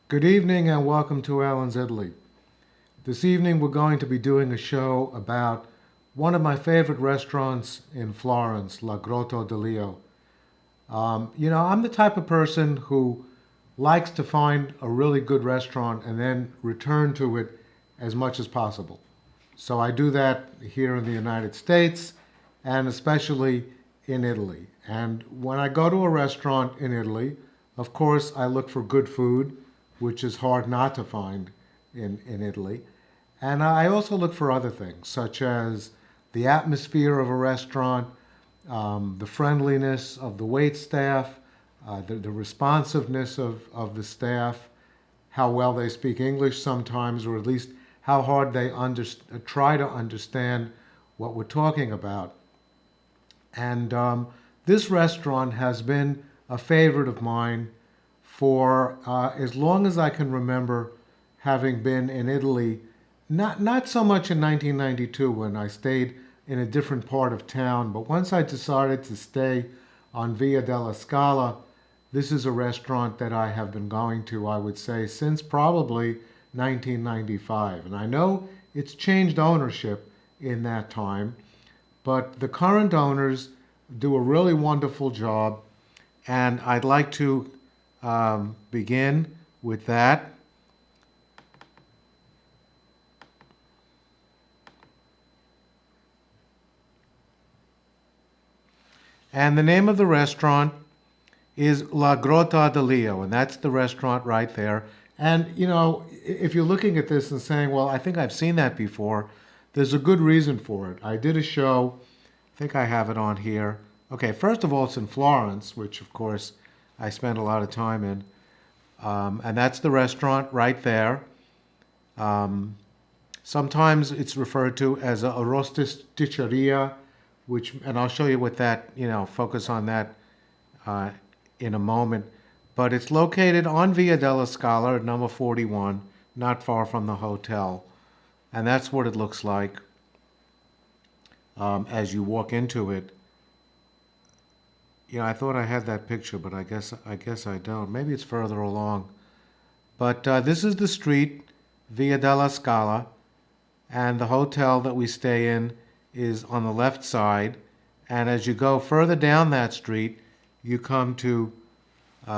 Good evening and welcome to Alan's Italy. This evening we're going to be doing a show about one of my favorite restaurants in Florence, La Grotta de Leo. I'm the type of person who likes to find a really good restaurant and then return to it as much as possible. So I do that here in the United States and especially in Italy. And when I go to a restaurant in Italy, of course, I look for good food, which is hard not to find in Italy. And I also look for other things, such as the atmosphere of a restaurant, the friendliness of the wait staff, the responsiveness of the staff, how well they speak English sometimes, or at least how hard they try to understand what we're talking about. And this restaurant has been a favorite of mine for as long as I can remember, having been in Italy. Not so much in 1992 when I stayed in a different part of town, but once I decided to stay on Via della Scala, this is a restaurant that I have been going to, I would say, since probably 1995. And I know it's changed ownership in that time, but the current owners do a really wonderful job, and I'd like to begin with that. And the name of the restaurant is La Grotta de Leo, and that's the restaurant right there. And if you're looking at this and saying, "Well, I think I've seen that before," there's a good reason for it. I did a show. I think I have it on here. Okay, first of all, it's in Florence, which of course I spent a lot of time in, and that's the restaurant right there. Um, Sometimes it's referred to as a rosticceria, and I'll show you what that, focus on that uh, in a moment. But it's located on Via della Scala at number 41, not far from the hotel. And that's what it looks like as you walk into it. I thought I had that picture, but I guess I don't. Maybe it's further along. But this is the street, Via della Scala, and the hotel that we stay in is on the left side. And as you go further down that street, you come to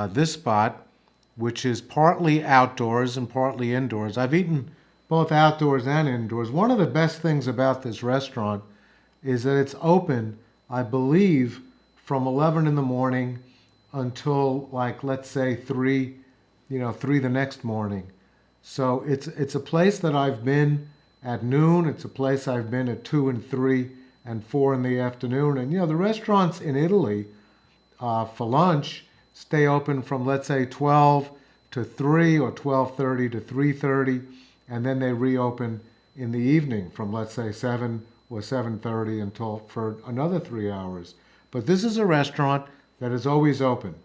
this spot, which is partly outdoors and partly indoors. I've eaten both outdoors and indoors. One of the best things about this restaurant is that it's open, I believe, from 11 in the morning until, like, let's say 3, 3 the next morning. So it's a place that I've been at noon. It's a place I've been at 2 and 3 and 4 in the afternoon. And the restaurants in Italy for lunch stay open from, let's say, 12 to 3 or 12:30 to 3:30, and then they reopen in the evening from, let's say, 7 or 7:30 until for another 3 hours. But this is a restaurant that is always open.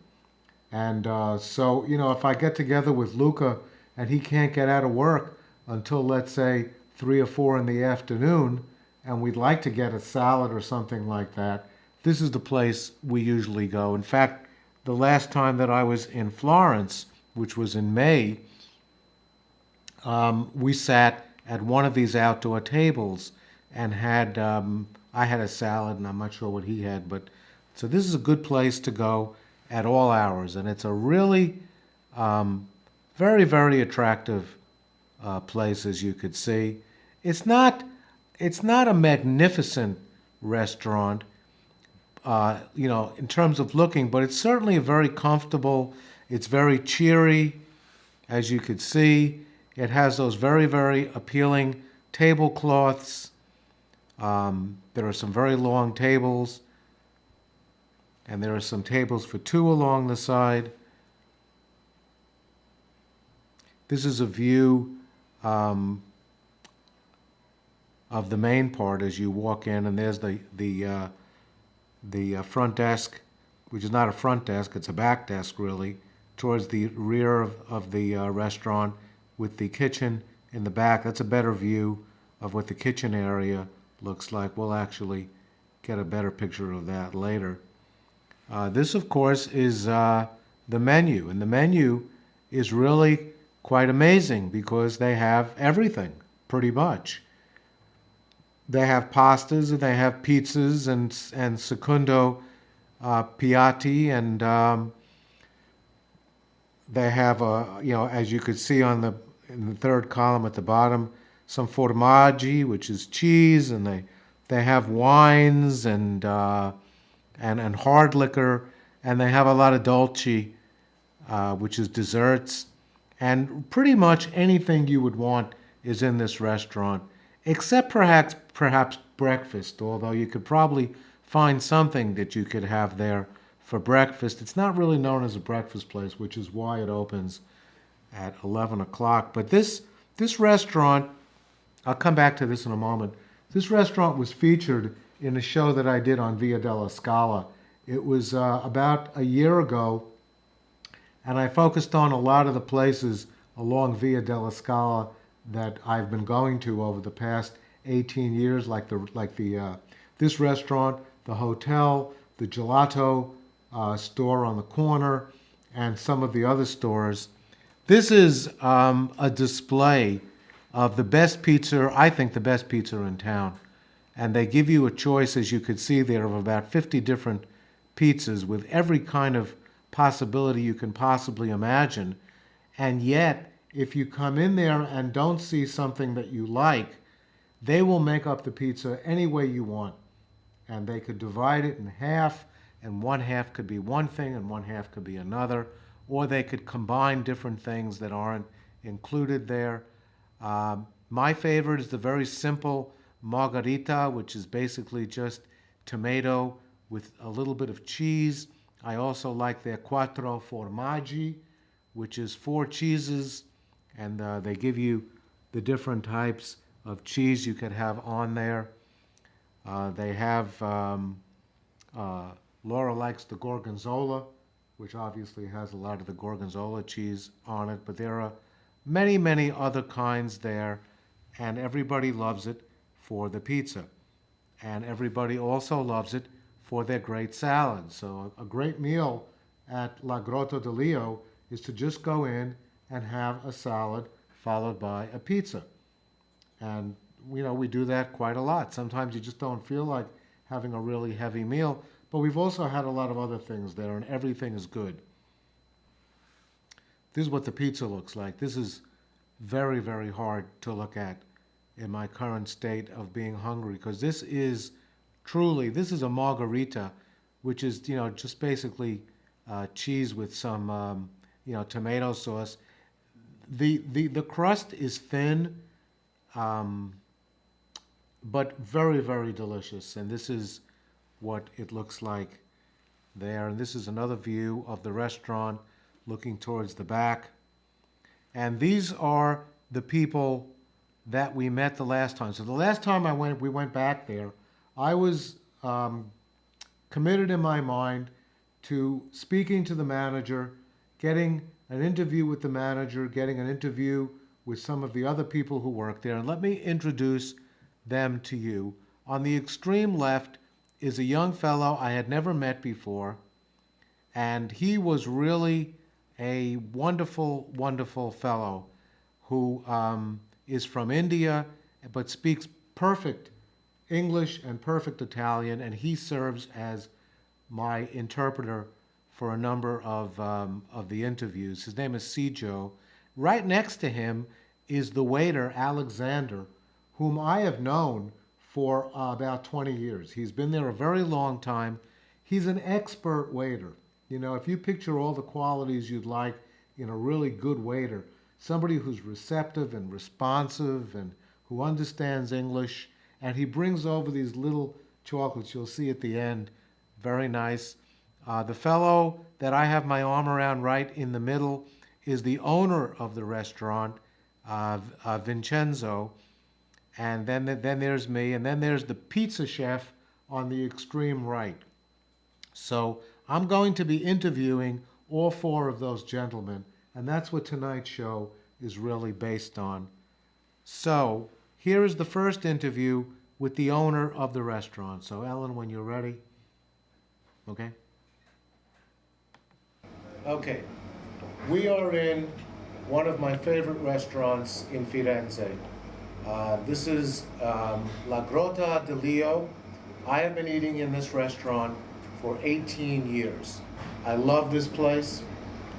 And so, if I get together with Luca and he can't get out of work until, let's say, 3 or 4 in the afternoon, and we'd like to get a salad or something like that, this is the place we usually go. In fact, the last time that I was in Florence, which was in May, we sat at one of these outdoor tables and I had a salad, and I'm not sure what he had, but so this is a good place to go at all hours, and it's a really very, very attractive place, as you could see. It's not it's not a magnificent restaurant, in terms of looking, but it's certainly very comfortable. It's very cheery, as you could see. It has those very, very appealing tablecloths. There are some very long tables, and there are some tables for two along the side. This is a view of the main part as you walk in, and there's the front desk, which is not a front desk, it's a back desk really, towards the rear of the restaurant, with the kitchen in the back. That's a better view of what the kitchen area looks like. We'll actually get a better picture of that later. This, of course, is the menu, and the menu is really quite amazing because they have everything, pretty much. They have pastas and they have pizzas and secondo piatti, and they have as you could see in the third column at the bottom, some formaggi, which is cheese, and they have wines and hard liquor, and they have a lot of dolce, which is desserts, and pretty much anything you would want is in this restaurant, except perhaps breakfast. Although you could probably find something that you could have there for breakfast. It's not really known as a breakfast place, which is why it opens at 11 o'clock. But this restaurant, I'll come back to this in a moment. This restaurant was featured in a show that I did on Via della Scala. It was about a year ago, and I focused on a lot of the places along Via della Scala that I've been going to over the past 18 years, like this restaurant, the hotel, the gelato store on the corner, and some of the other stores. This is a display of the best pizza, I think the best pizza in town. And they give you a choice, as you could see there, of about 50 different pizzas with every kind of possibility you can possibly imagine. And yet, if you come in there and don't see something that you like, they will make up the pizza any way you want. And they could divide it in half, and one half could be one thing and one half could be another. Or they could combine different things that aren't included there. My favorite is the very simple margarita, which is basically just tomato with a little bit of cheese. I also like their quattro formaggi, which is 4 cheeses, and they give you the different types of cheese you could have on there. They have, Laura likes the gorgonzola, which obviously has a lot of the gorgonzola cheese on it, but there are many, many other kinds there, and everybody loves it for the pizza. And everybody also loves it for their great salads. So a great meal at La Grotta de Leo is to just go in and have a salad followed by a pizza. And we do that quite a lot. Sometimes you just don't feel like having a really heavy meal, but we've also had a lot of other things there, and everything is good. This is what the pizza looks like. This is very, very hard to look at in my current state of being hungry, because this is a margarita, which is, just basically cheese with some, tomato sauce. The crust is thin, but very, very delicious. And this is what it looks like there. And this is another view of the restaurant looking towards the back. And these are the people that we met the last time. So the last time we went back there, I was committed in my mind to speaking to the manager, getting an interview with the manager, getting an interview with some of the other people who work there. And let me introduce them to you. On the extreme left is a young fellow I had never met before, and he was really a wonderful, wonderful fellow who is from India but speaks perfect English and perfect Italian, and he serves as my interpreter for a number of the interviews. His name is Sijo. Right next to him is the waiter, Alexander, whom I have known for about 20 years. He's been there a very long time. He's an expert waiter. If you picture all the qualities you'd like in a really good waiter, somebody who's receptive and responsive and who understands English, and he brings over these little chocolates you'll see at the end. Very nice. The fellow that I have my arm around right in the middle is the owner of the restaurant, Vincenzo. And then there's me, and then there's the pizza chef on the extreme right. So I'm going to be interviewing all 4 of those gentlemen, and that's what tonight's show is really based on. So here is the first interview with the owner of the restaurant. So Ellen, when you're ready. Okay? Okay. We are in one of my favorite restaurants in Firenze. This is La Grotta de Leo. I have been eating in this restaurant for 18 years. I love this place.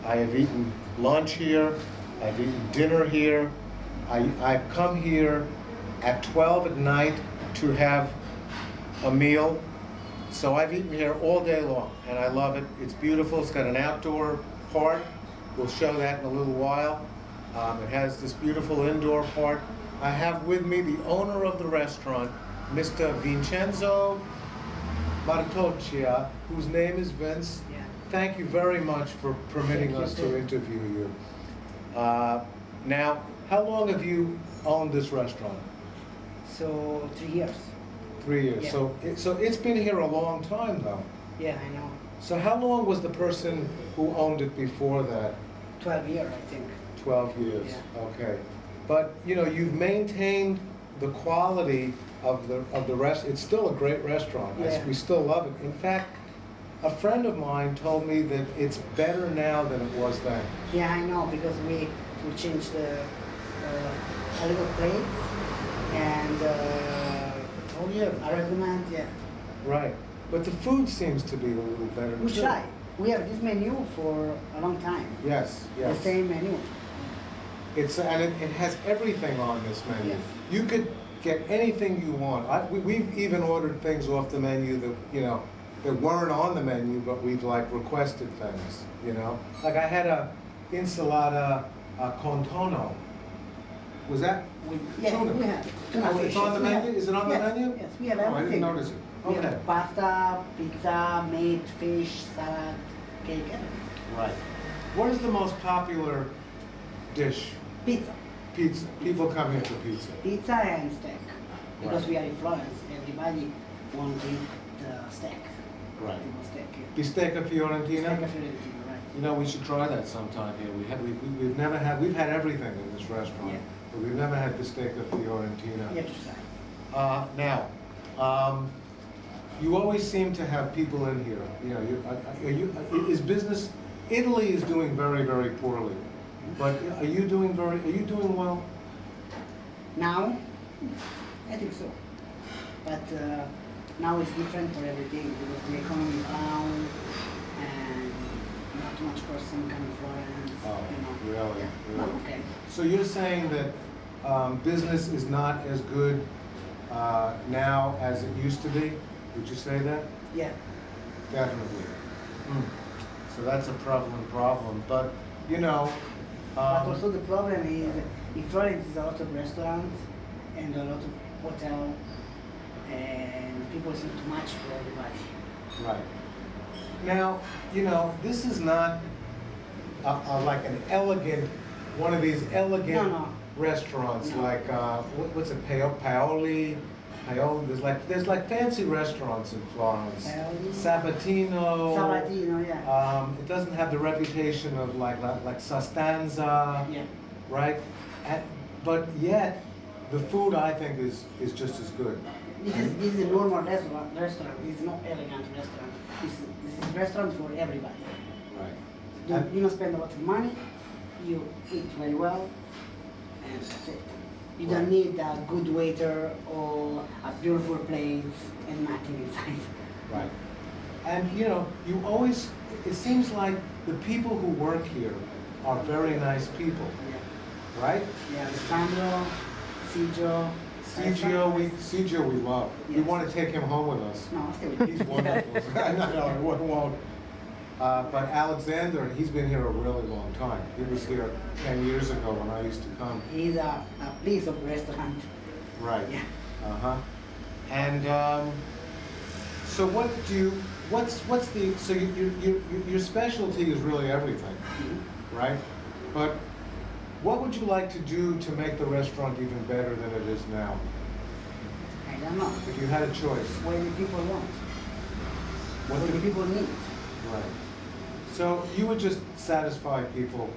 I have eaten lunch here. I've eaten dinner here. I've come here at 12 at night to have a meal. So I've eaten here all day long, and I love it. It's beautiful. It's got an outdoor part. We'll show that in a little while. It has this beautiful indoor part. I have with me the owner of the restaurant, Mr. Vincenzo Martoccia, whose name is Vince. Yeah. Thank you very much for permitting us to interview you. Now, how long have you owned this restaurant? So 3 years. 3 years. Yeah. So it's been here a long time, though. Yeah, I know. So how long was the person who owned it before that? 12 years, I think. 12 years. Yeah. Okay. But you know, you've maintained the quality of the rest. It's still a great restaurant. Yeah. We still love it. In fact, a friend of mine told me that it's better now than it was then. Yeah, I know, because we changed the a little plate and Oh yeah. argument, yeah. Right. But the food seems to be a little better We too. try. We have this menu for a long time. Yes. Yes. The same menu. And it has everything on this menu. Yes. You could get anything you want. We've even ordered things off the menu that, you know, that weren't on the menu, but we've like requested things, you know? Like I had a insalata con tonno. Was that Yeah, tuna? we have tuna Oh, it's on the fishes. menu? Is it on the Yes, menu? Yes, we have Oh, I everything. didn't notice it. We Okay. have pasta, pizza, meat, fish, salad, cake, everything. Right. What is the most popular dish? Pizza. Pizza. People come here for pizza. Pizza and steak. Because Right. we are in Florence, everybody wants to eat steak. Right. People steak, yeah. Bistecca Fiorentina? Steak of Fiorentina, right. You know, we should try that sometime here. We've never had, we've had everything in this restaurant, Yeah. but we've never had bistecca Fiorentina. You have to try. Now, you always seem to have people in here. You know, is business, Italy is doing very, very poorly. But are you doing well? Now, I think so. But now it's different for everything because the economy is down and not too much person coming to Florence. Oh, you know. really? Yeah. Really? Oh, okay. So you're saying that business is not as good now as it used to be? Would you say that? Yeah. Definitely. So that's a prevalent problem, but you know. But also the problem is in Florence is a lot of restaurants and a lot of hotel and people seem too much for everybody. Right. Now, you know, this is not like an elegant, one of these elegant No. restaurants No. like what's it, Paoli? There's like fancy restaurants in Florence. Paoli. Sabatino. Sabatino, yeah. It doesn't have the reputation of like Sostanza, Yeah. right? But yet, the food I think is just as good. This is a normal restaurant. It's not elegant restaurant. This is restaurant for everybody. Right. You don't spend a lot of money. You eat very well, and that's it. You don't Right. need a good waiter or a beautiful place and nothing inside. Right. And you know, it seems like the people who work here are very nice people, Yeah. right? Yeah, Alessandro, Sijo. Sijo we love. We Yes. want to take him home with us. No, stay. He's wonderful. No, we won't. But Alexander, he's been here a really long time. He was here 10 years ago when I used to come. He's a piece of restaurant. Right. Yeah. Uh-huh. And so so your specialty is really everything, Mhm. right? But what would you like to do to make the restaurant even better than it is now? I don't know. If you had a choice. What do people want? What What do people need? Right. So you would just satisfy people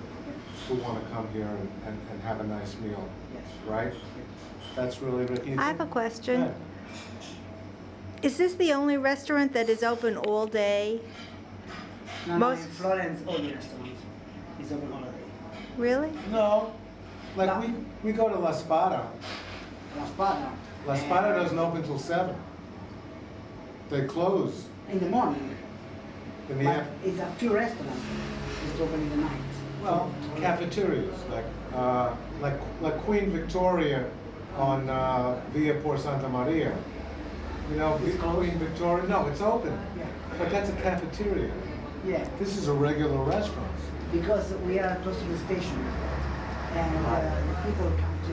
who want to come here and have a nice meal, Yes. right? That's really Ricky. I have a question. Yeah. Is this the only restaurant that is open all day? No, Most- in Florence, all the restaurants is open all day. Really? No, like No. we go to La Spada. La Spada. La Spada doesn't open till 7. They close In the morning. in the But it's a few restaurants. It's open in the night. well, cafeterias, like Queen Victoria on Via Por Santa Maria. You know, It's closed? Queen Victoria, no, it's open, Yeah. but that's a cafeteria. Yeah. This is a regular restaurant. Because we are close to the station. And the people come to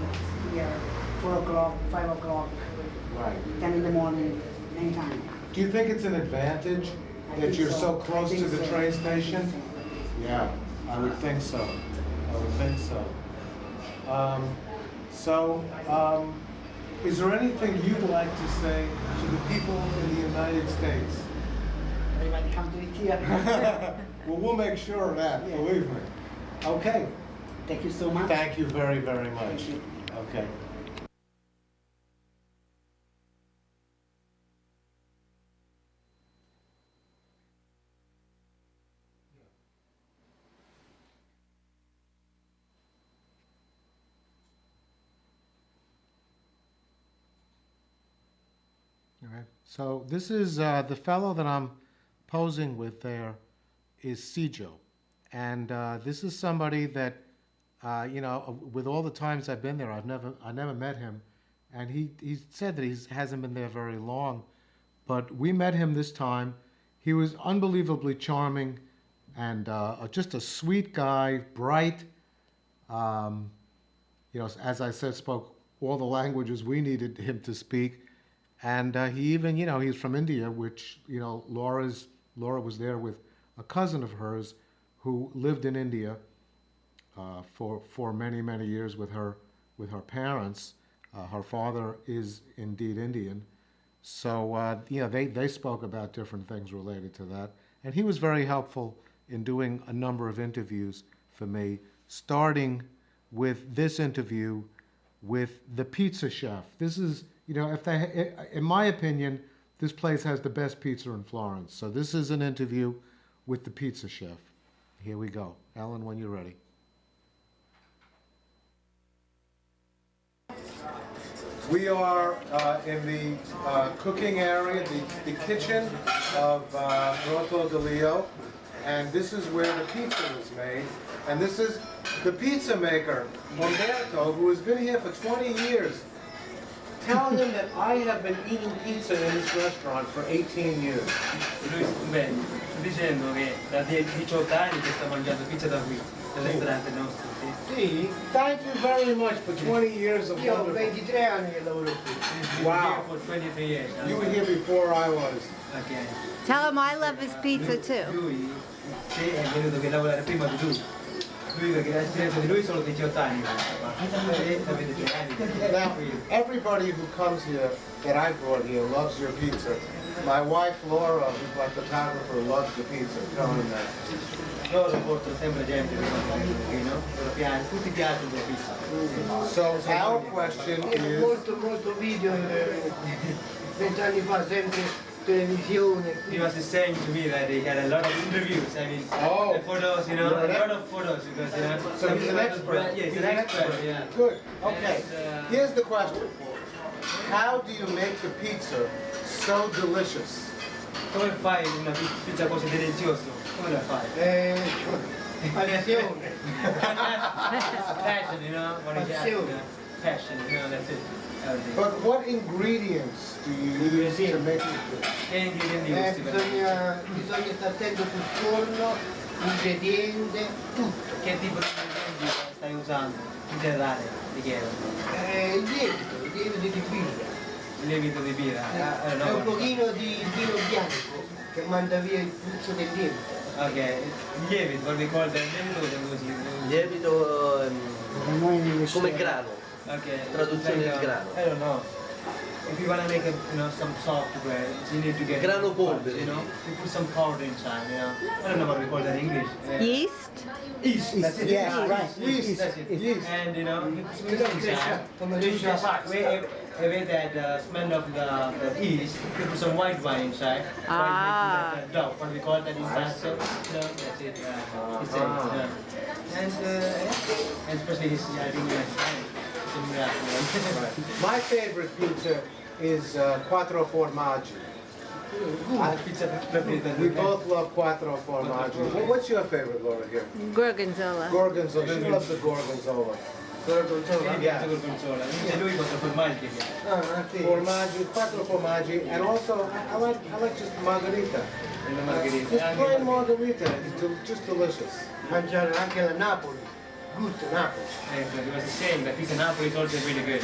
here 4 o'clock, 5 o'clock, Right. 10 in the morning, anytime. Do you think it's an advantage I that think you're so I close to think the so. train I think station? so. Yeah, I would think so. I would think so. Is there anything you'd like to say to the people in the United States? Everybody come to it here. Well, we'll make sure of that, Yeah. believe me. Okay, Thank you so much. thank you very, very much. Thank you. Okay. All right. So this is the fellow that I'm posing with there is Sijo. And this is somebody that, with all the times I've been there, I never met him. And he said that he hasn't been there very long. But we met him this time. He was unbelievably charming and just a sweet guy, bright. As I said, spoke all the languages we needed him to speak. And he even, he's from India, which, Laura was there with a cousin of hers who lived in India for many, many years with her parents. Her father is indeed Indian. So, they spoke about different things related to that. And he was very helpful in doing a number of interviews for me, starting with this interview with the pizza chef. This is, in my opinion, this place has the best pizza in Florence. So this is an interview with the pizza chef. Here we go. Ellen, when you're ready. We are in the cooking area, the kitchen of Grotta de Leo, and this is where the pizza was made. And this is the pizza maker, Umberto, who has been here for 20 years. Tell him that I have been eating pizza in this restaurant for 18 years. Lui, beh, sto dicendo che da 18 anni che sta mangiando pizza da qui, nel ristorante nostro. Sì. See, thank you very much for 20 years of Io ho wonderful. 23 anni che lavoro qui. Wow. For 23 years. You were here before I was. Okay. Tell him I love his pizza too. Lui sì, è venuto che lavorare prima di lui. Lui perché l'esperienza di lui sono 18 anni. Now, everybody who comes here that I brought here loves your pizza. My wife Laura, who's my photographer, loves the pizza. Tell him that. Loro portano sempre gente qui, no? Tutti piacciono la pizza. So our question is, Molto video, 20 anni fa, sempre televisione. He was just saying to me that he had a lot of interviews. I mean, Oh. the photos, You're a an lot of photos because, so he's an expert. Yeah, he's an expert, yeah. Good. Okay. And, Here's the question. How do you make the pizza so delicious? Come fai una pizza così deliziosa? Come la fai? Passione. Passion, What is Passione. Passion, that's it. Everything. But what ingredients do you use to make it good? Che ingredienti usi per Bisogna stare attento sul forno, ingrediente, tutto. Che tipo di ingredienti stai usando? In generale, ti chiedo. Il lievito di birra. Il lievito di birra? È un pochino di vino bianco che manda via il puzzo del lievito. Ok, il lievito, per ricordare il lievito cosa usi? Lievito come grano, Ok. traduzione del grano. I don't know. if you want to make a, some soft bread, you need to get Grano polvere. you put some powder inside. I don't know what we call that in English. Yeast? Yeast. That's it. Yeah, Yeast. right. Yeast. That's it. Yeast. And you put some yeast inside. To just away that smell of the yeast, you put some white wine inside. Ah. While making that dough, what we call that inside. So, that's it. It's and especially his adding it's a miracle. My favorite pizza is quattro formaggi. Pizza preferita. We both love quattro formaggi. What's your favorite, Laura, here? Gorgonzola. Gorgonzola. She loves the gorgonzola. Mi piace gorgonzola. E lui quattro formaggi. Formaggi, quattro formaggi, and also I like just margherita. E la margherita. Just plain margherita. It's just delicious. Mangiare anche la Napoli. Good Napoli. It was the same. The pizza Napoli is also really good.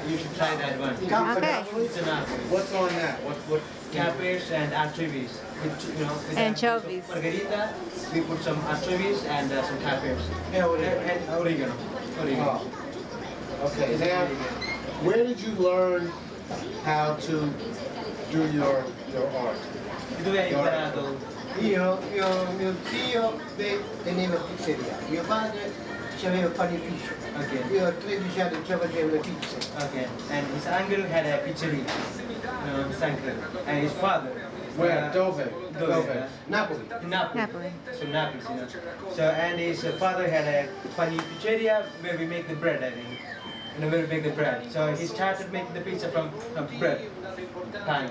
You should try that one. Okay. Pizza Napoli. What's on that? What capers and anchovies. With Anchovies. Margherita, we put some anchovies and some capers. E And oregano. Oh. Okay. Now, where did you learn how to do your art? Dove hai imparato? Mio zio teneva pizzeria, mio padre aveva il panificio. Okay. Io a 13 anni già facevo le pizze. Okay. And his uncle had a pizzeria. His uncle. And his father. Where? Dove. Dove? Napoli. Napoli. Napoli. So Naples, So and his father had a panificeria where we make the bread, I think. Where we make the bread. So he started making the pizza from bread.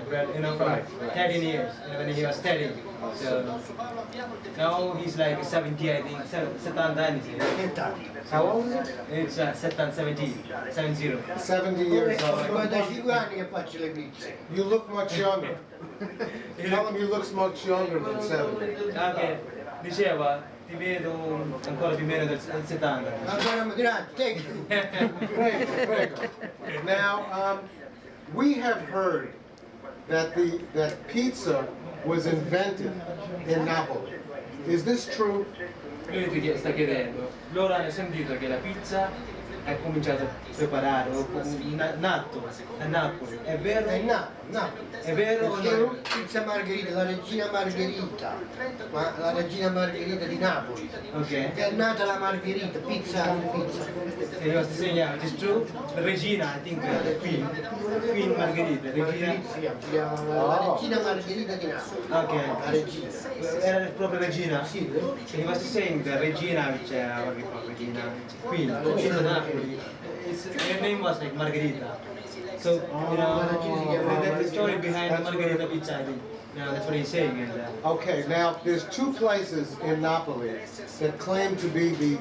Bread, from Right. 13 years, when he was studying. So now he's like 70, I think, 70 anni. 20 How old is it? It's 70. 70 years old. 55 anni che faccio le pizze. You look much younger. Tell him you look much younger than 70. Anche diceva, ti vedo ancora più o meno del 70. Ancora grazie, thank you. Prego, prego. Now, we have heard that that pizza was invented in Napoli. Is this true? Lui ti sta chiedendo, loro hanno sentito che la pizza è cominciata a preparare, nato a Napoli, è vero? È Napoli. È vero o no? Pizza Margherita, la regina Margherita, ma la regina Margherita di Napoli. Ok. Che è nata la Margherita, pizza. E io ti segnalo, it's true? La regina, I think, the Queen Margherita, regina. La regina Margherita di Napoli. Ok. La regina. Era proprio regina? Sì. He was saying the regina, which what we call regina, queen, in Napoli. Her name was like Margherita. So, that's the story behind the Margherita pizza, I think. That's what he's saying. And, Okay, now there's two places in Napoli that claim to be the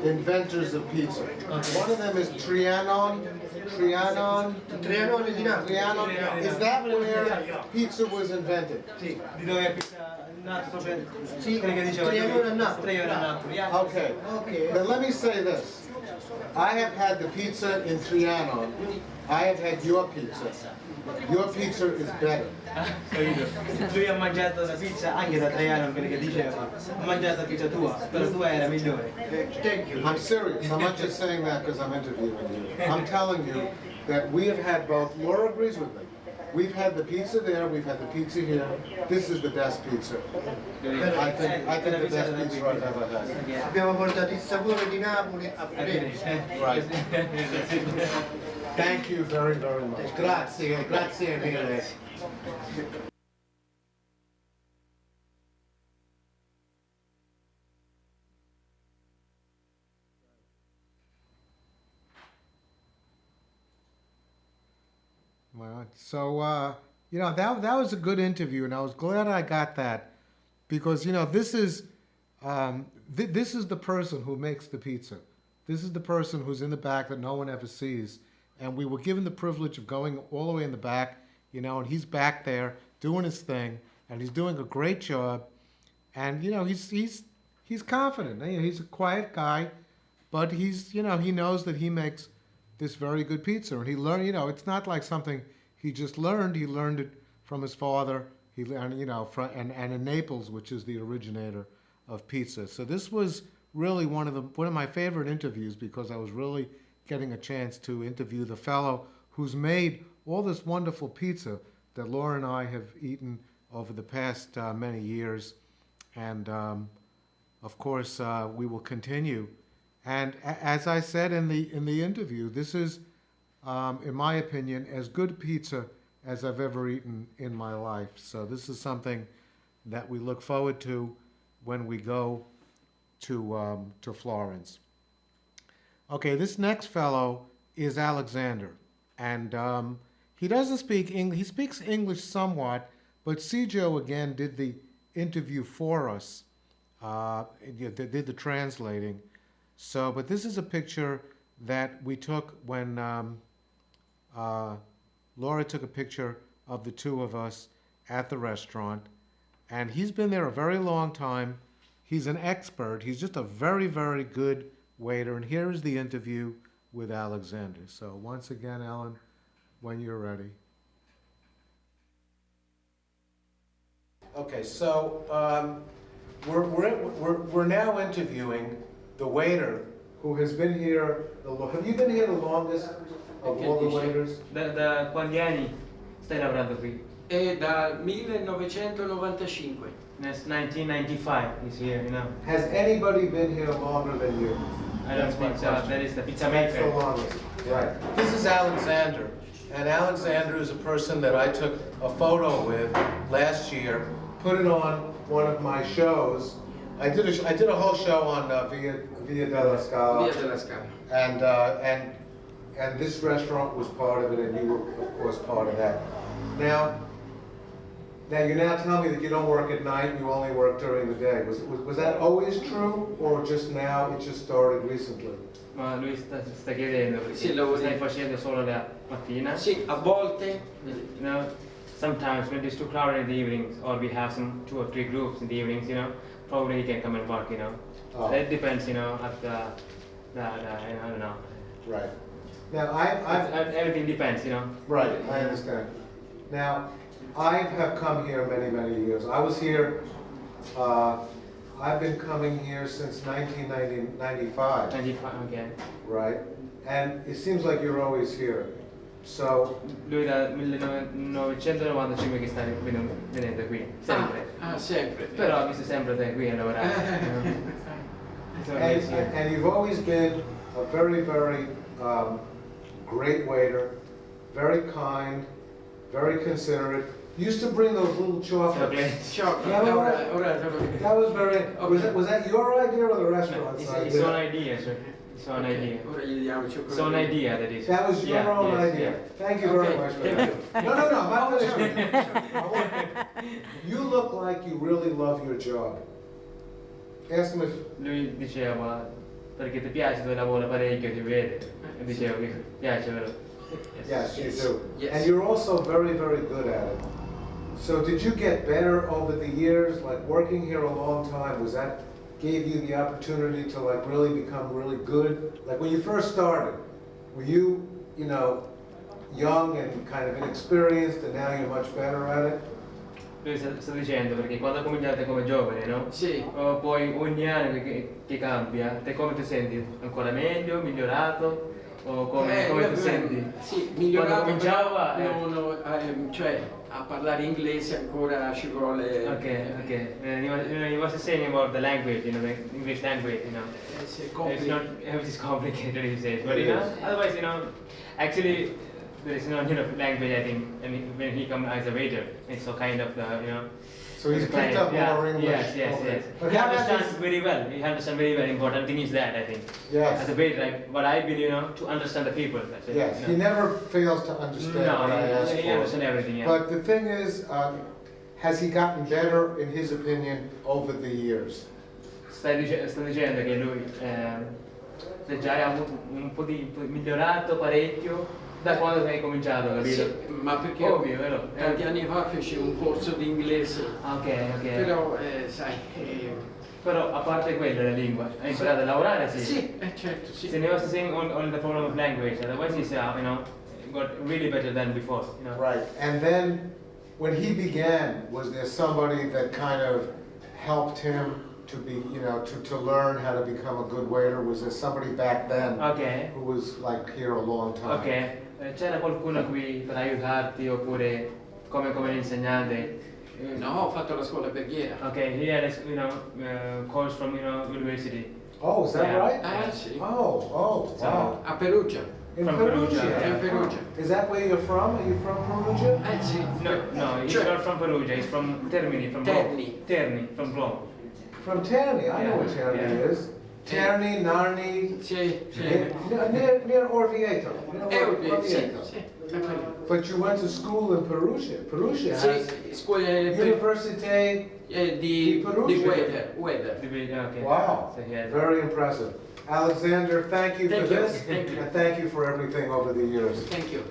inventors of pizza. One of them is Trianon. Trianone di Napoli. Trianon. Is that where pizza was invented? Sì. di dove è pizza nato proprio? Sì, quello che diceva Trianon a Napoli. Trianon a Napoli. Yeah. Okay. Okay. Now let me say this. I have had the pizza in Trianon. I have had your pizza. Your pizza is better. Capito? Lui ha mangiato la pizza anche da Traiano, quello che diceva. Ha mangiato la pizza tua, però tua era migliore. Thank you. I'm serious. I'm not just saying that because I'm interviewing you. I'm telling you that we have had both. Laura agrees with me. We've had the pizza there. We've had the pizza here. This is the best pizza. I think the best pizza I've ever had. Abbiamo portato il sapore di Napoli a Firenze. Right. Thank you very, very much. Grazie, grazie mille. Well, so that was a good interview, and I was glad I got that because this is this is the person who makes the pizza. This is the person who's in the back that no one ever sees, and we were given the privilege of going all the way in the back, and he's back there doing his thing, and he's doing a great job, and he's confident. He's a quiet guy, but he knows that he makes this very good pizza, and he learned. It's not like something he just learned. He learned it from his father. He learned, and in Naples, which is the originator of pizza. So this was really one of my favorite interviews because I was really getting a chance to interview the fellow who's made all this wonderful pizza that Laura and I have eaten over the past many years. And of course, we will continue. And as I said in the interview, this is, in my opinion, as good pizza as I've ever eaten in my life. So this is something that we look forward to when we go to Florence. Okay, this next fellow is Alexander, and he doesn't speak English. He speaks English somewhat, but Sijo again did the interview for us. Did the translating. So, but this is a picture that we took when Laura took a picture of the two of us at the restaurant, and he's been there a very long time. He's an expert. He's just a very, very good waiter. And here is the interview with Alexander. So once again, Ellen, when you're ready. Okay, so we're now interviewing the waiter who has been here. Have you been here the longest of all the waiters? Da quanti anni stai lavorando qui? È dal 1995. Since 1995 he's here, you know. Has anybody been here longer than you? I don't That's my think so. question. That is the pizza That's the maker. longest. Right. This is Alexander. And Alexander is a person that I took a photo with last year, put it on one of my shows. I did a whole show on Via della Scala. Via della Scala. And this restaurant was part of it, and you were, of course, part of that. Now you now tell me that you don't work at night, you only work during the day. Was that always true, or just now, it just started recently? Ma lui sta chiedendo perché Sì, lavori. stai facendo solo la mattina? Sì, a volte. You know, sometimes when it's too crowded in the evenings, or we have some 2 or 3 groups in the evenings, you know, probably he can come and work, you know. Oh. That depends, you know, at I don't know. Right. Now, Everything depends, you know. right, I understand. Now, I have come here many, many years. I was here, I've been coming here since 1995, 95, okay. right? And it seems like you're always here. So, Lui dal 1995 che sta venendo qui, sempre. Sempre. Però ha visto sempre te qui a lavorare. you know. So he's here. and you've always been a very, very great waiter, very kind, very considerate. You used to bring those little chocolates. Chocolate. That was very. Was that your idea or the restaurant's It's idea? his own idea, sir. His own idea. Ora gli diamo il cioccolato. His own idea, that is. That was your Yeah, own yes, idea. yeah. Thank you very Okay, much for thank that. you. No, I'm not finished. You look like you really love your job. Ask him if. Lui diceva, perché ti piace dove lavora parecchio, ti vede. E diceva che piace, vero? Yes, you do. Yes. And you're also very, very good at it. So did you get better over the years, like working here a long time? Was that gave you the opportunity to like really become really good? Like when you first started, were you, young and kind of inexperienced, and now you're much better at it? Lui sta dicendo perché quando cominciate come giovane, no? Sì. Poi ogni anno che cambia, te come ti senti? Ancora meglio, migliorato? O come ti senti? Sì, migliorato. Quando cominciava... cioè, a parlare inglese ancora ci vuole. Okay. He was saying about the language, the English language, It's It's not, it's complicated, he says. But otherwise, actually, there is no language, I think, and when he comes as a waiter, it's so kind of So he's the client. picked up more English. Yes. Okay. But He how about understands this- very well. He understands very well. Important thing is that, I think. Yes. As a waiter, like, what I believe, to understand the people. That's it. Yes, he never fails to understand No, what I ask he for. understands everything. Yeah. But the thing is, has he gotten better, in his opinion, over the years? Sta dicendo che lui se già ha un po' migliorato parecchio da quando hai cominciato, capito? Sì, ma perché Ovvio, vero? tanti anni fa feci un corso di inglese, Ok. però sai. Però a parte quello la lingua, hai imparato a lavorare, sì? Sì, certo, sì. So he was saying on the problem of language, otherwise he's got really better than before. Right, and then when he began, was there somebody that kind of helped him to be, you know, to learn how to become a good waiter? Was there somebody back then Ok, who was like here a long time? ok. C'era qualcuno qui per aiutarti oppure come insegnante? No, ho fatto la scuola alberghiera. Okay, he had a course from university. Oh, is that Yeah. right? Sì. Oh, wow. A Perugia. In From Perugia? Perugia, in Perugia. Is that where you're from? Are you from Perugia? Sì. No, he's Cioè, not from Perugia. He's from Termini, from Terni. Rome. Terni, from Rome. From Terni, I know Yeah, where Terni yeah. is. Terni, Narni, Sì, sì. near Orvieto. Sì, sì. But you went to school in Perugia. Perugia has Sì, scuole Université di di Perugia. Weather. Okay. Wow, So he had, very impressive. Alexander, thank you for Thank you. this, Thank you. and thank you for everything over the years. Thank you.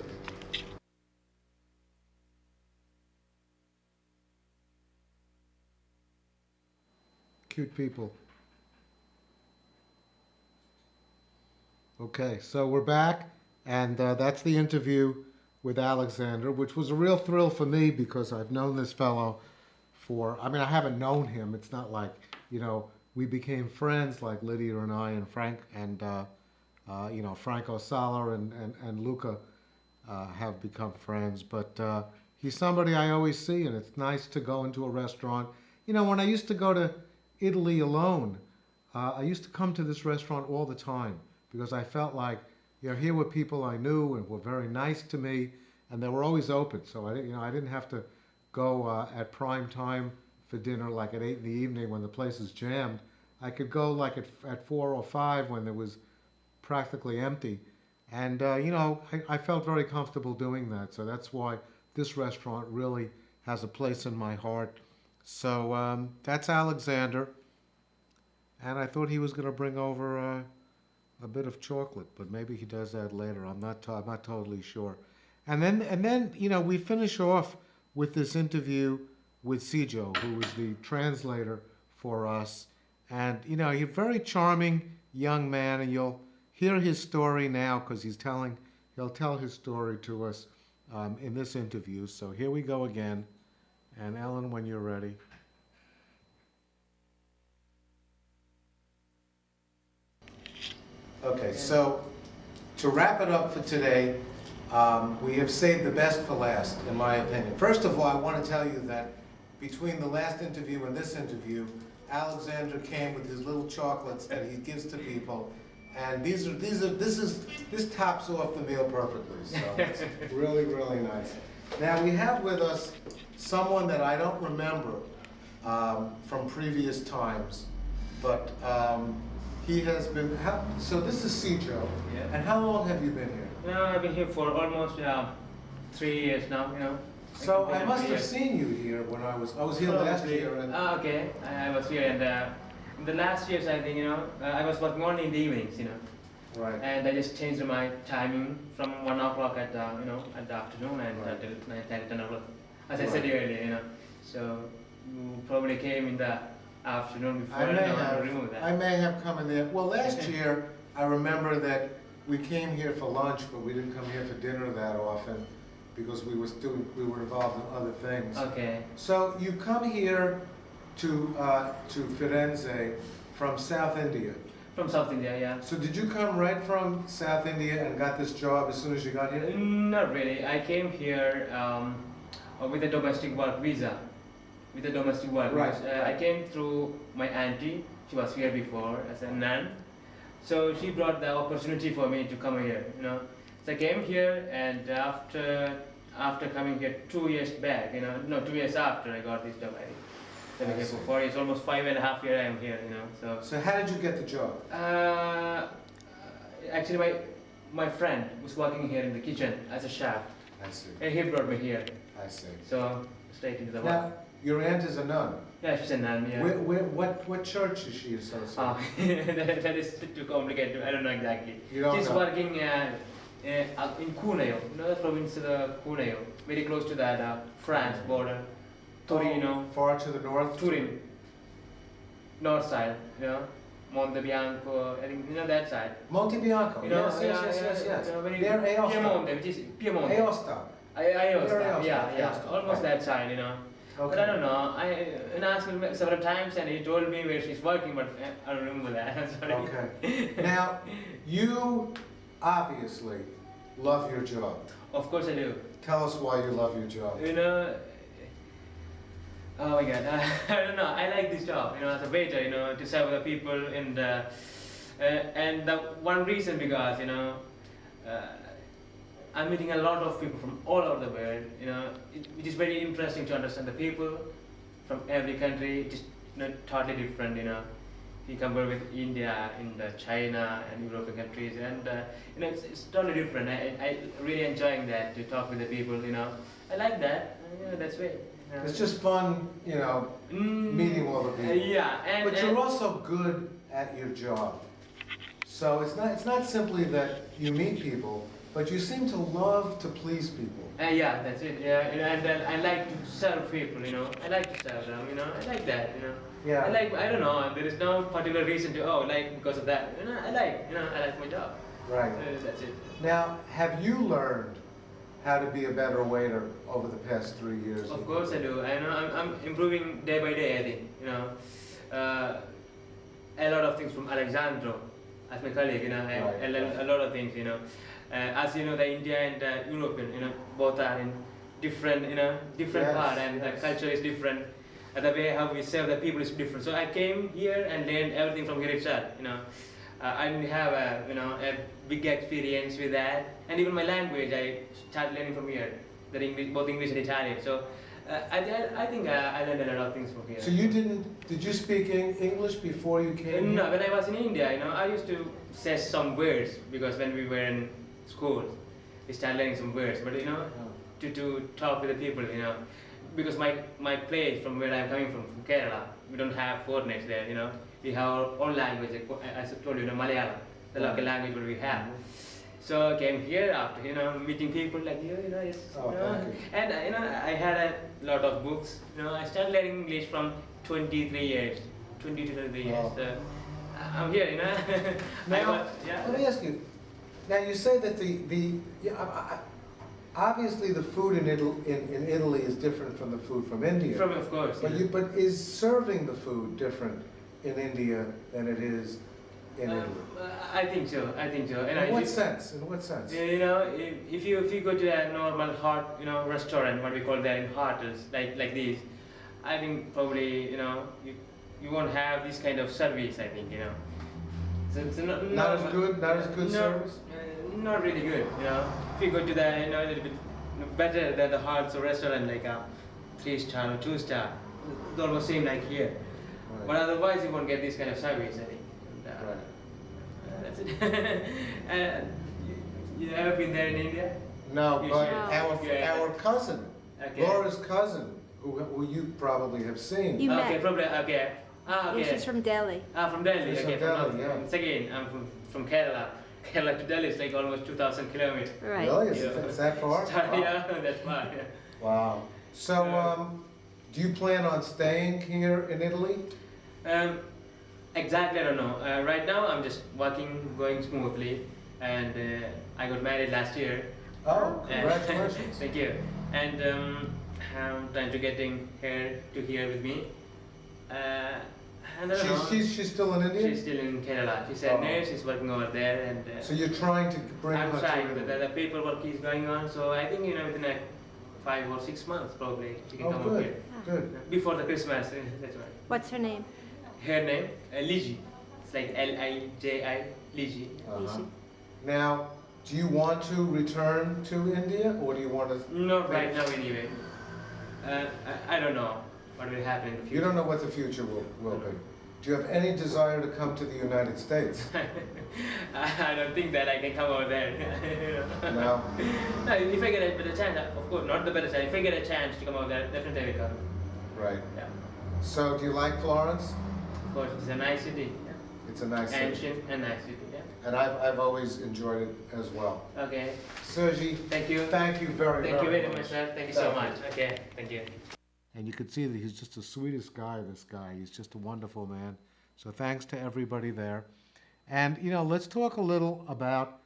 Cute people. Okay, so we're back, and that's the interview with Alexander, which was a real thrill for me because I've known this fellow for, I mean, I haven't known him. It's not like, you know, we became friends like Lydia and I and Frank and, you know, Franco Sala and Luca have become friends. But he's somebody I always see, and it's nice to go into a restaurant. You know, when I used to go to Italy alone, I used to come to this restaurant all the time because I felt like, you know, here were people I knew and were very nice to me, and they were always open. So I didn't have to go at prime time for dinner, like at 8 in the evening when the place is jammed. I could go like at 4 or 5 when it was practically empty. And, you know, I felt very comfortable doing that. So that's why this restaurant really has a place in my heart. So that's Alexander. And I thought he was going to bring over a bit of chocolate, but maybe he does that later. I'm not totally sure. And then you know, we finish off with this interview with Sijo, who was the translator for us. And you know, he's a very charming young man, and you'll hear his story now because he'll tell his story to us in this interview. So here we go again. And Ellen, when you're ready. Okay, so to wrap it up for today, we have saved the best for last, in my opinion. First of all, I want to tell you that between the last interview and this interview, Alexander came with his little chocolates that he gives to people, and this tops off the meal perfectly. So it's really, really nice. Now we have with us someone that I don't remember from previous times, but. He has been, so this is Sijo, Yeah. and how long have you been here? You know, I've been here for almost 3 years now, you know. So I must have seen you here when I was here last year. And Okay, I was here, and in the last years, I think, you know, I was working only in the evenings, you know. right. And I just changed my timing from 1 o'clock at you know, at the afternoon and Right. until 9, 10 o'clock, as I Right. said earlier, you know. So you probably came in the afternoon before. I may have come in there. Well, last year I remember that we came here for lunch, but we didn't come here for dinner that often because we were involved in other things. Okay. So you come here to Firenze from South India. From South India, yeah. So did you come right from South India and got this job as soon as you got here? Not really. I came here with a domestic work visa. With a domestic work. Right. Because, I came through my auntie. She was here before as a nun. So she brought the opportunity for me to come here, you know. So I came here, and after coming here 2 years back, you know, no, 2 years after I got this job, I think. So I came for 4 years, almost 5.5 years I am here, you know. So how did you get the job? Actually, my friend was working here in the kitchen as a chef, I see. and he brought me here. I see. So straight into the work. Now, your aunt is a nun. Yeah, she's a nun. Yeah. What church is she associated Oh, that is too complicated. I don't know exactly. You don't She's know? working in Cuneo, you know the province of Cuneo, very close to that France border. Torino, Far to the north? Turin, north side, you know, Monte Bianco, I think, you know that side. Monte Bianco. You know, yes. You know, very Near Aosta. Piemonte, which is Piemonte. Aosta. Aosta, Aosta, yeah, Aosta, almost right. that side, you know. But I don't know. I asked him several times, and he told me where she's working, but I don't remember that. I'm sorry. Okay. Now, you obviously love your job. Of course I do. Tell us why you love your job. You know, oh my God, I don't know. I like this job. You know, as a waiter. You know, to serve the people, and the one reason because I'm meeting a lot of people from all over the world. You know, it is very interesting to understand the people from every country. It is totally different. You know, if you compare with India, in China, and European countries, and it's totally different. I really enjoying that, to talk with the people. You know, I like that. That's way. It's just fun, meeting all the people. Yeah, but you're also good at your job. So it's not simply that you meet people, but you seem to love to please people. Yeah, that's it. Yeah, and then I like to serve people. I like to serve them. I like that. Yeah. I don't know. There is no particular reason to because of that. I like my job. Right. That's it. Now, have you learned how to be a better waiter over the past 3 years? Of course I do. I'm improving day by day. I think a lot of things from Alexandro, as my colleague. I learned a lot of things. As you know, the India and the European, both are in different, different Yes, part, and yes. the culture is different. And the way how we serve the people is different. So I came here and learned everything from here itself. I didn't have a big experience with that, and even my language I started learning from here. That English, both English and Italian. So I think I learned a lot of things from here. So did you speak English before you came No, here? when I was in India, I used to say some words, because when we were in school, we started learning some words. But to talk with the people, because my place from where I'm coming from Kerala, we don't have foreigners there. We have our own language. As I told you, Malayalam, the local language what we have. So I came here after meeting people like you, yes, Thank you. and I had a lot of books. I started learning English from 23 years, 20 to 23 years. Wow. So I'm here, Now, let me ask you. Now you say that obviously the food in Italy is different from the food from India. Of course. But is serving the food different in India than it is in Italy? I think so. In what sense? In what sense? If you go to a normal hot restaurant, what we call that in hotels like these, I think probably you won't have this kind of service. I think So Not as good service. Not really good. If you go to the a little bit better than the hot restaurant like a 3-star or 2-star, it's almost same like here. Right. But otherwise you won't get this kind of service. I think. And, Right. That's it. You ever been there in India? No, You but should. our cousin, Okay. Laura's cousin, who you probably have seen. You Okay, met. probably okay. Yeah, Okay. she's from Delhi. From Delhi. She's Okay, from Delhi, from, yeah. It's again, I'm from Kerala. Kerala to Delhi is like almost 2,000 kilometers. Right. Really? Yeah. Is that far? Wow. Yeah, that's far. Yeah. Wow. So, do you plan on staying here in Italy? Exactly, I don't know. Right now, I'm just working, going smoothly, and I got married last year. Oh, And- congratulations. Thank you. And I'm trying to getting her to here with me. And I don't know. She's still in India? She's still in Kerala. She's a Oh. nurse. She's working over there, and So you're trying to bring I'm her to trying. Italy? The paperwork is going on, so I think within like 5 or 6 months probably she can Oh, come over good, here good. before the Christmas. That's right. What's her name? Her name Liji. It's like Liji, Liji. Uh-huh. Now, do you want to return to India, or do you want to? Not right now anyway. I don't know what will happen in the future. You don't know what the future will be. Do you have any desire to come to the United States? I don't think that I can come over there. No. No, if I get a better chance, of course, not the better chance. If I get a chance to come over there, definitely I will come. Right. Yeah. So, do you like Florence? Of course, it's a nice city. It's a nice city, Ancient and nice city. Yeah. and I've always enjoyed it as well. Okay. Sergi, Thank you. thank you very, Thank you very very much, sir. Thank you so much. Okay. Thank you. And you can see that he's just the sweetest guy, this guy. He's just a wonderful man. So thanks to everybody there. And, let's talk a little about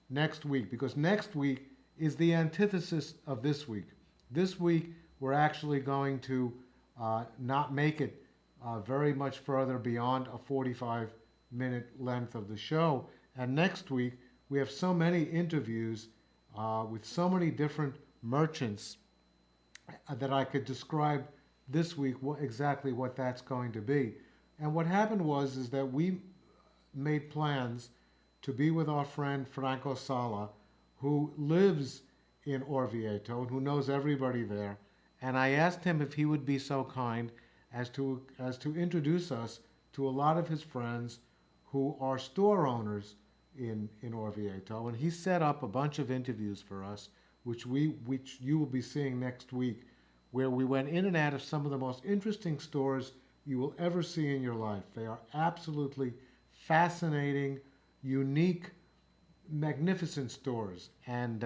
next week, because next week is the antithesis of this week. This week, we're actually going to not make it very much further beyond a 45-minute length of the show. And next week, we have so many interviews with so many different merchants that I could describe this week exactly what that's going to be. And what happened was is that we made plans to be with our friend Franco Sala, who lives in Orvieto and who knows everybody there. And I asked him if he would be so kind as to introduce us to a lot of his friends who are store owners in Orvieto. And he set up a bunch of interviews for us, which you will be seeing next week, where we went in and out of some of the most interesting stores you will ever see in your life. They are absolutely fascinating, unique, magnificent stores, and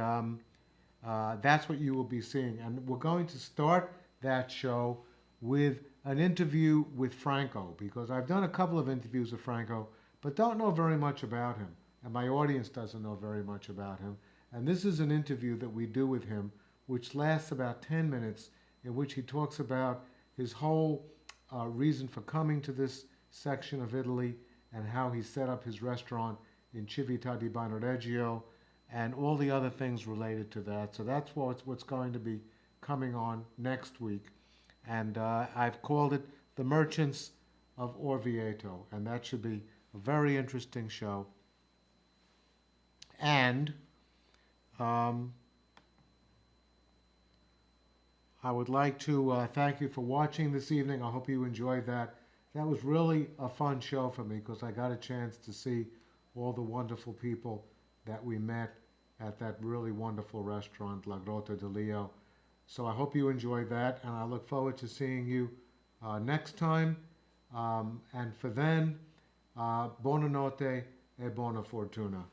that's what you will be seeing. And we're going to start that show with an interview with Franco, because I've done a couple of interviews with Franco, but don't know very much about him, and my audience doesn't know very much about him. And this is an interview that we do with him, which lasts about 10 minutes, in which he talks about his whole reason for coming to this section of Italy and how he set up his restaurant in Civita di Banoregio and all the other things related to that. So that's what's going to be coming on next week. And I've called it The Merchants of Orvieto, and that should be a very interesting show. And I would like to thank you for watching this evening. I hope you enjoyed that. That was really a fun show for me because I got a chance to see all the wonderful people that we met at that really wonderful restaurant, La Grotta de Leo. So I hope you enjoyed that, and I look forward to seeing you next time. And for then, buonanotte e buona fortuna.